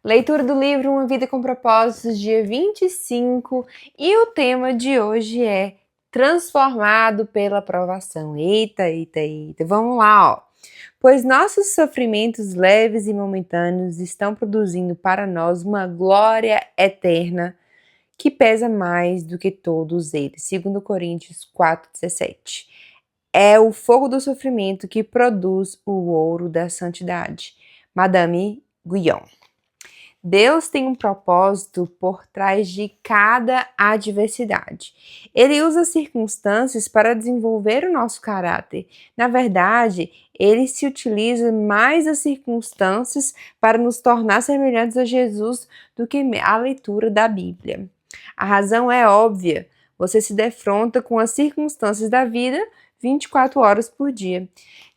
Leitura do livro Uma Vida com Propósitos, dia 25, e o tema de hoje é Transformado pela Provação. Eita. Vamos lá, ó. Pois nossos sofrimentos leves e momentâneos estão produzindo para nós uma glória eterna que pesa mais do que todos eles. 2 Coríntios 4,17. É o fogo do sofrimento que produz o ouro da santidade. Madame Guyon. Deus tem um propósito por trás de cada adversidade. Ele usa as circunstâncias para desenvolver o nosso caráter. Na verdade, ele se utiliza mais das circunstâncias para nos tornar semelhantes a Jesus do que a leitura da Bíblia. A razão é óbvia. Você se defronta com as circunstâncias da vida 24 horas por dia.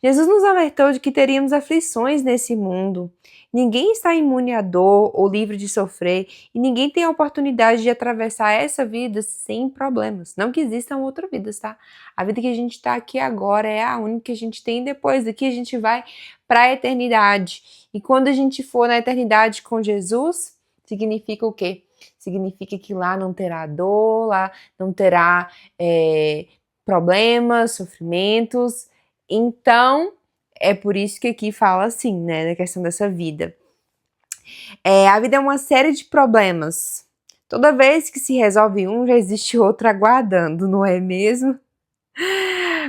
Jesus nos alertou de que teríamos aflições nesse mundo. Ninguém está imune à dor ou livre de sofrer, e ninguém tem a oportunidade de atravessar essa vida sem problemas. Não que existam outras vidas, tá? A vida que a gente está aqui agora é a única que a gente tem, depois daqui a gente vai para a eternidade. E quando a gente for na eternidade com Jesus, significa o quê? Significa que lá não terá dor, lá não terá problemas, sofrimentos. Então, é por isso que aqui fala assim, né, na questão dessa vida. A vida é uma série de problemas. Toda vez que se resolve um, já existe outro aguardando, não é mesmo?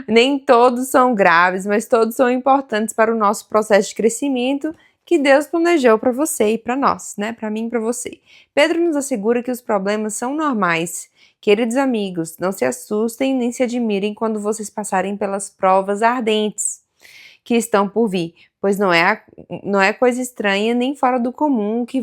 Nem todos são graves, mas todos são importantes para o nosso processo de crescimento que Deus planejou para você e para nós, né? Para mim e para você. Pedro nos assegura que os problemas são normais. Queridos amigos, não se assustem nem se admirem quando vocês passarem pelas provas ardentes que estão por vir, pois não é coisa estranha nem fora do comum o que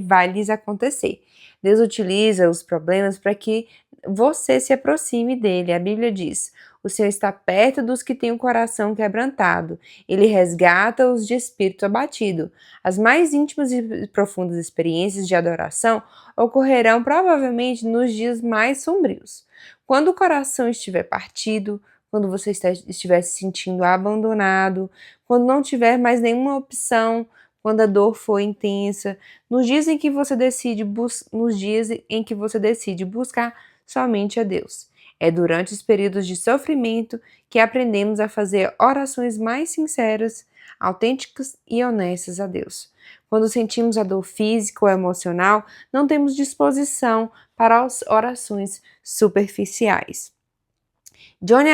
vai lhes acontecer. Deus utiliza os problemas para que você se aproxime dele. A Bíblia diz: o Senhor está perto dos que têm o coração quebrantado. Ele resgata os de espírito abatido. As mais íntimas e profundas experiências de adoração ocorrerão provavelmente nos dias mais sombrios. Quando o coração estiver partido, quando você estiver se sentindo abandonado, quando não tiver mais nenhuma opção, quando a dor for intensa, nos dias em que você decide buscar somente a Deus. É durante os períodos de sofrimento que aprendemos a fazer orações mais sinceras, autênticas e honestas a Deus. Quando sentimos a dor física ou emocional, não temos disposição para as orações superficiais. Johnny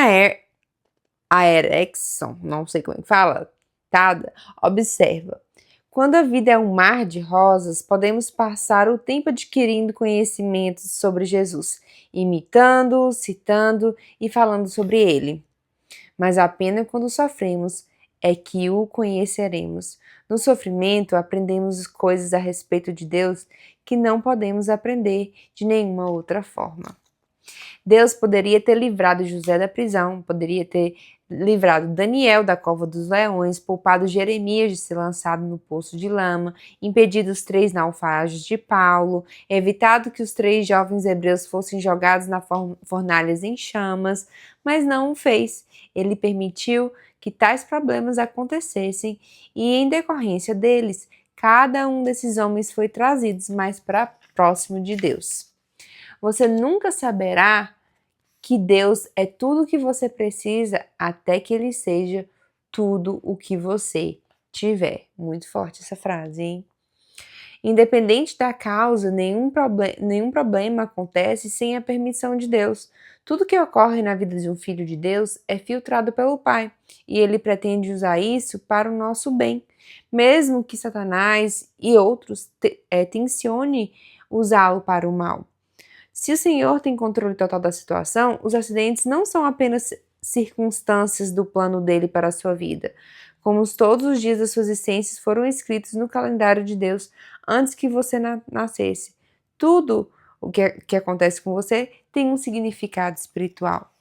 Erickson, não sei como é que fala, observa: quando a vida é um mar de rosas, podemos passar o tempo adquirindo conhecimentos sobre Jesus, imitando, citando e falando sobre ele. Mas apenas quando sofremos é que o conheceremos. No sofrimento, aprendemos coisas a respeito de Deus que não podemos aprender de nenhuma outra forma. Deus poderia ter livrado José da prisão, poderia ter livrado Daniel da cova dos leões, poupado Jeremias de ser lançado no poço de lama, impedido os 3 naufrágios de Paulo, evitado que os 3 jovens hebreus fossem jogados na fornalhas em chamas, mas não o fez. Ele permitiu que tais problemas acontecessem e, em decorrência deles, cada um desses homens foi trazido mais para próximo de Deus. Você nunca saberá que Deus é tudo o que você precisa até que Ele seja tudo o que você tiver. Muito forte essa frase, hein? Independente da causa, nenhum problema acontece sem a permissão de Deus. Tudo que ocorre na vida de um filho de Deus é filtrado pelo Pai, e Ele pretende usar isso para o nosso bem, mesmo que Satanás e outros tensione usá-lo para o mal. Se o Senhor tem controle total da situação, os acidentes não são apenas circunstâncias do plano dele para a sua vida, como todos os dias das suas existências foram escritos no calendário de Deus antes que você nascesse. Tudo o que acontece com você tem um significado espiritual.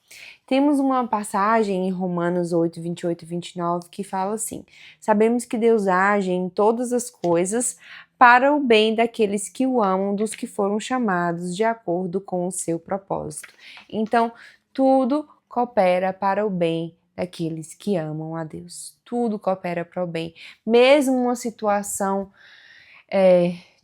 Temos uma passagem em Romanos 8, 28 e 29 que fala assim: sabemos que Deus age em todas as coisas para o bem daqueles que o amam, dos que foram chamados de acordo com o seu propósito. Então, tudo coopera para o bem daqueles que amam a Deus. Tudo coopera para o bem. Mesmo uma situação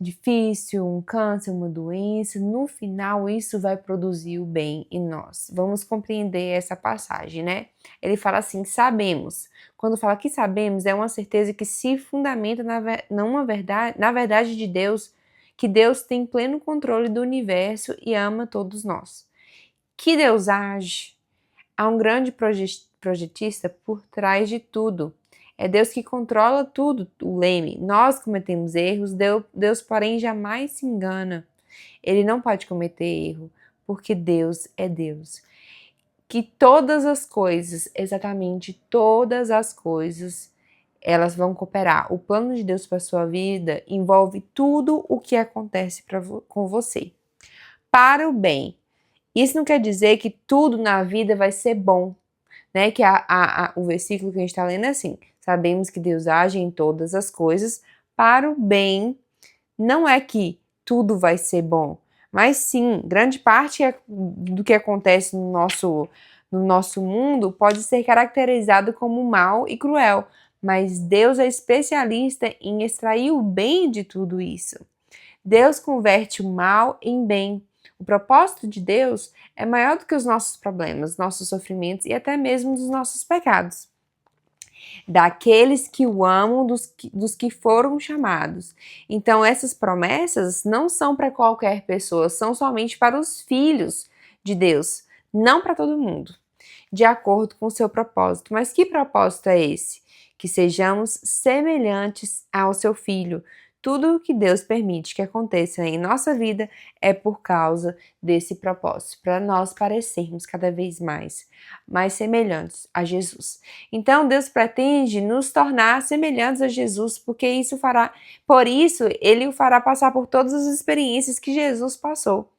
difícil, um câncer, uma doença, no final isso vai produzir o bem em nós. Vamos compreender essa passagem, né? Ele fala assim, sabemos. Quando fala que sabemos, é uma certeza que se fundamenta na verdade de Deus, que Deus tem pleno controle do universo e ama todos nós. Que Deus age. Há um grande projetista por trás de tudo. É Deus que controla tudo, o leme. Nós cometemos erros, Deus, porém, jamais se engana. Ele não pode cometer erro, porque Deus é Deus. Que todas as coisas, exatamente todas as coisas, elas vão cooperar. O plano de Deus para a sua vida envolve tudo o que acontece com você. Para o bem. Isso não quer dizer que tudo na vida vai ser bom, né? Que o versículo que a gente está lendo é assim: sabemos que Deus age em todas as coisas para o bem. Não é que tudo vai ser bom, mas sim, grande parte do que acontece no nosso mundo pode ser caracterizado como mal e cruel, mas Deus é especialista em extrair o bem de tudo isso. Deus converte o mal em bem. O propósito de Deus é maior do que os nossos problemas, nossos sofrimentos e até mesmo dos nossos pecados. Daqueles que o amam, dos que foram chamados. Então, essas promessas não são para qualquer pessoa, são somente para os filhos de Deus, não para todo mundo, de acordo com o seu propósito. Mas que propósito é esse? Que sejamos semelhantes ao seu Filho. Tudo o que Deus permite que aconteça em nossa vida é por causa desse propósito, para nós parecermos cada vez mais semelhantes a Jesus. Então, Deus pretende nos tornar semelhantes a Jesus, por isso, Ele o fará passar por todas as experiências que Jesus passou.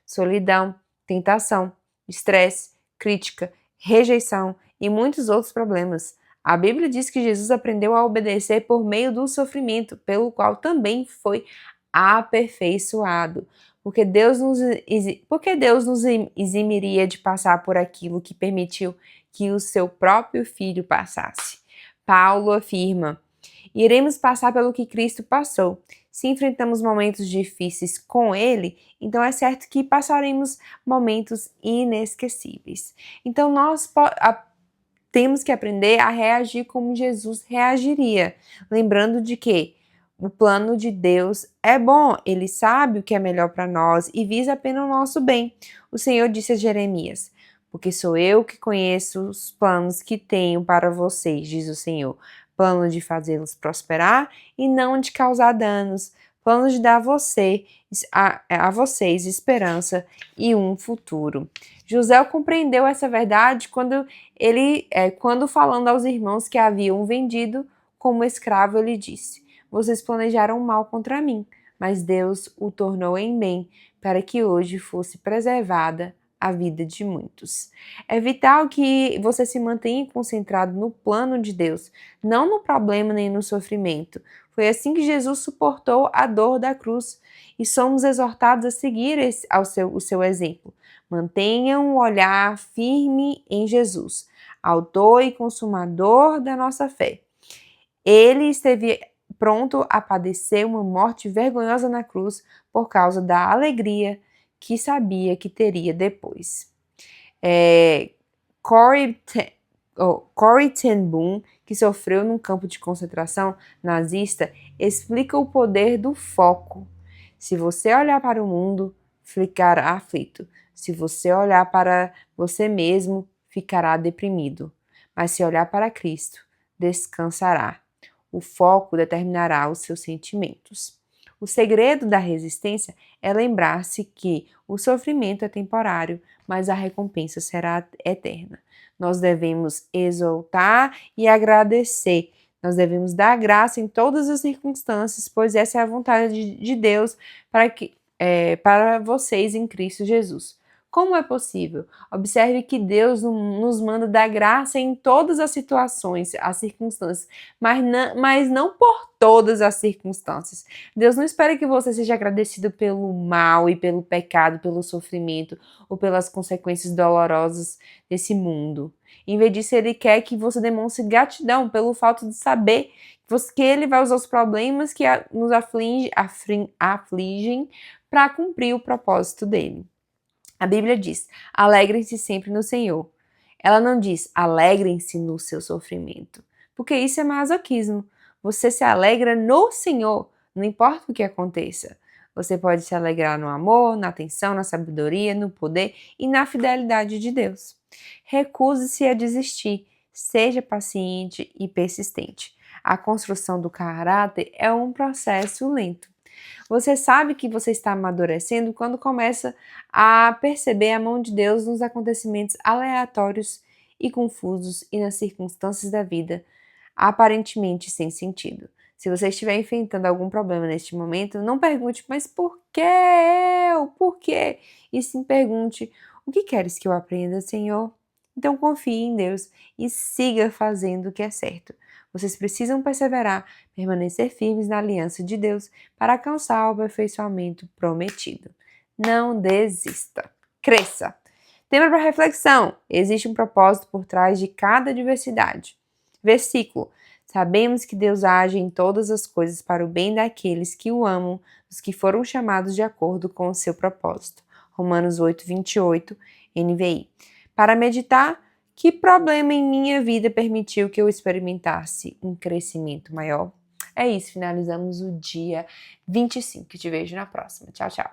Solidão, tentação, estresse, crítica, rejeição e muitos outros problemas. A Bíblia diz que Jesus aprendeu a obedecer por meio do sofrimento, pelo qual também foi aperfeiçoado. Porque Deus nos eximiria de passar por aquilo que permitiu que o seu próprio filho passasse. Paulo afirma: iremos passar pelo que Cristo passou. Se enfrentamos momentos difíceis com Ele, então é certo que passaremos momentos inesquecíveis. Então nós temos que aprender a reagir como Jesus reagiria, lembrando de que o plano de Deus é bom, Ele sabe o que é melhor para nós e visa apenas o nosso bem. O Senhor disse a Jeremias: porque sou eu que conheço os planos que tenho para vocês, diz o Senhor, plano de fazê-los prosperar e não de causar danos, plano de dar a vocês esperança e um futuro. José compreendeu essa verdade quando falando aos irmãos que haviam vendido como escravo, ele disse: vocês planejaram mal contra mim, mas Deus o tornou em bem, para que hoje fosse preservada a vida de muitos. É vital que você se mantenha concentrado no plano de Deus, não no problema nem no sofrimento. Foi assim que Jesus suportou a dor da cruz e somos exortados a seguir o seu exemplo. Mantenham o olhar firme em Jesus, autor e consumador da nossa fé. Ele esteve pronto a padecer uma morte vergonhosa na cruz por causa da alegria que sabia que teria depois. Corrie ten Boom, que sofreu num campo de concentração nazista, explica o poder do foco. Se você olhar para o mundo, ficará aflito. Se você olhar para você mesmo, ficará deprimido. Mas se olhar para Cristo, descansará. O foco determinará os seus sentimentos. O segredo da resistência é lembrar-se que o sofrimento é temporário, mas a recompensa será eterna. Nós devemos exaltar e agradecer. Nós devemos dar graça em todas as circunstâncias, pois essa é a vontade de Deus para vocês em Cristo Jesus. Como é possível? Observe que Deus nos manda dar graça em todas as situações, as circunstâncias, mas não por todas as circunstâncias. Deus não espera que você seja agradecido pelo mal e pelo pecado, pelo sofrimento ou pelas consequências dolorosas desse mundo. Em vez disso, Ele quer que você demonstre gratidão pelo fato de saber que Ele vai usar os problemas que nos afligem para cumprir o propósito dele. A Bíblia diz: alegrem-se sempre no Senhor. Ela não diz: alegrem-se no seu sofrimento, porque isso é masoquismo. Você se alegra no Senhor, não importa o que aconteça. Você pode se alegrar no amor, na atenção, na sabedoria, no poder e na fidelidade de Deus. Recuse-se a desistir. Seja paciente e persistente. A construção do caráter é um processo lento. Você sabe que você está amadurecendo quando começa a perceber a mão de Deus nos acontecimentos aleatórios e confusos e nas circunstâncias da vida, aparentemente sem sentido. Se você estiver enfrentando algum problema neste momento, não pergunte, mas por que eu? Por quê? E sim pergunte, o que queres que eu aprenda, Senhor? Então confie em Deus e siga fazendo o que é certo. Vocês precisam perseverar, permanecer firmes na aliança de Deus para alcançar o aperfeiçoamento prometido. Não desista. Cresça. Tema para reflexão. Existe um propósito por trás de cada adversidade. Versículo. Sabemos que Deus age em todas as coisas para o bem daqueles que o amam, dos que foram chamados de acordo com o seu propósito. Romanos 8:28, NVI. Para meditar, que problema em minha vida permitiu que eu experimentasse um crescimento maior? É isso, finalizamos o dia 25. Te vejo na próxima. Tchau, tchau.